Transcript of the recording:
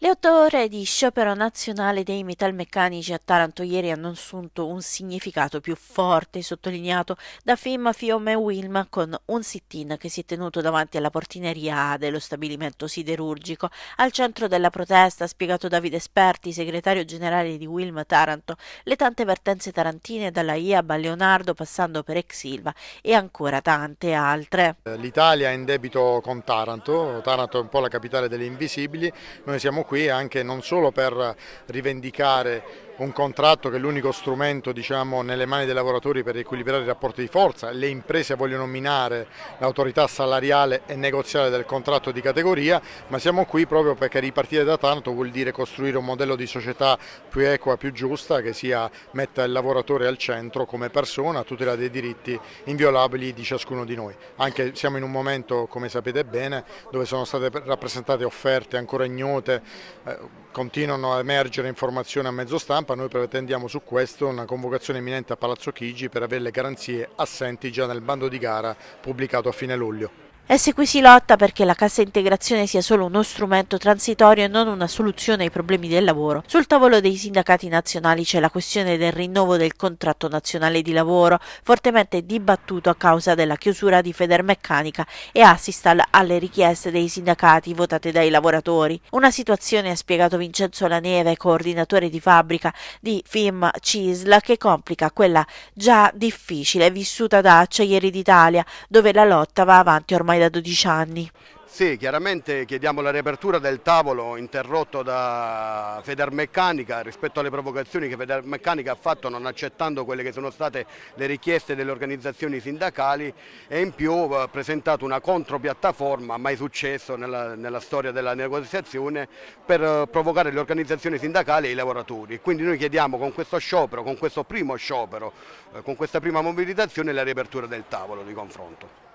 Le 8 ore di sciopero nazionale dei metalmeccanici a Taranto ieri hanno assunto un significato più forte, sottolineato da FIM, FIOM e WILM, con un sit-in che si è tenuto davanti alla portineria A dello stabilimento siderurgico. Al centro della protesta, ha spiegato Davide Esperti, segretario generale di WILM Taranto, le tante vertenze tarantine dalla IAB a Leonardo passando per Ex Silva e ancora tante altre. L'Italia è in debito con Taranto, Taranto è un po' la capitale delle invisibili, noi siamo qui anche non solo per rivendicare un contratto che è l'unico strumento, diciamo, nelle mani dei lavoratori per riequilibrare i rapporti di forza, le imprese vogliono minare l'autorità salariale e negoziale del contratto di categoria, ma siamo qui proprio perché ripartire da Taranto vuol dire costruire un modello di società più equa, più giusta, che metta il lavoratore al centro come persona, a tutela dei diritti inviolabili di ciascuno di noi. Anche siamo in un momento, come sapete bene, dove sono state rappresentate offerte ancora ignote, continuano a emergere informazioni a mezzo stampa, noi pretendiamo su questo una convocazione imminente a Palazzo Chigi per avere le garanzie assenti già nel bando di gara pubblicato a fine luglio. E se qui si lotta perché la cassa integrazione sia solo uno strumento transitorio e non una soluzione ai problemi del lavoro. Sul tavolo dei sindacati nazionali c'è la questione del rinnovo del contratto nazionale di lavoro, fortemente dibattuto a causa della chiusura di Federmeccanica e Assistal alle richieste dei sindacati votate dai lavoratori. Una situazione, ha spiegato Vincenzo Laneve, coordinatore di fabbrica di FIM CISL, che complica quella già difficile vissuta da Acciaieri d'Italia, dove la lotta va avanti ormai da 12 anni. Sì, chiaramente chiediamo la riapertura del tavolo interrotto da Federmeccanica rispetto alle provocazioni che Federmeccanica ha fatto non accettando quelle che sono state le richieste delle organizzazioni sindacali e in più ha presentato una contropiattaforma, mai successo nella storia della negoziazione, per provocare le organizzazioni sindacali e i lavoratori. Quindi noi chiediamo con questo sciopero, con questo primo sciopero, con questa prima mobilitazione la riapertura del tavolo di confronto.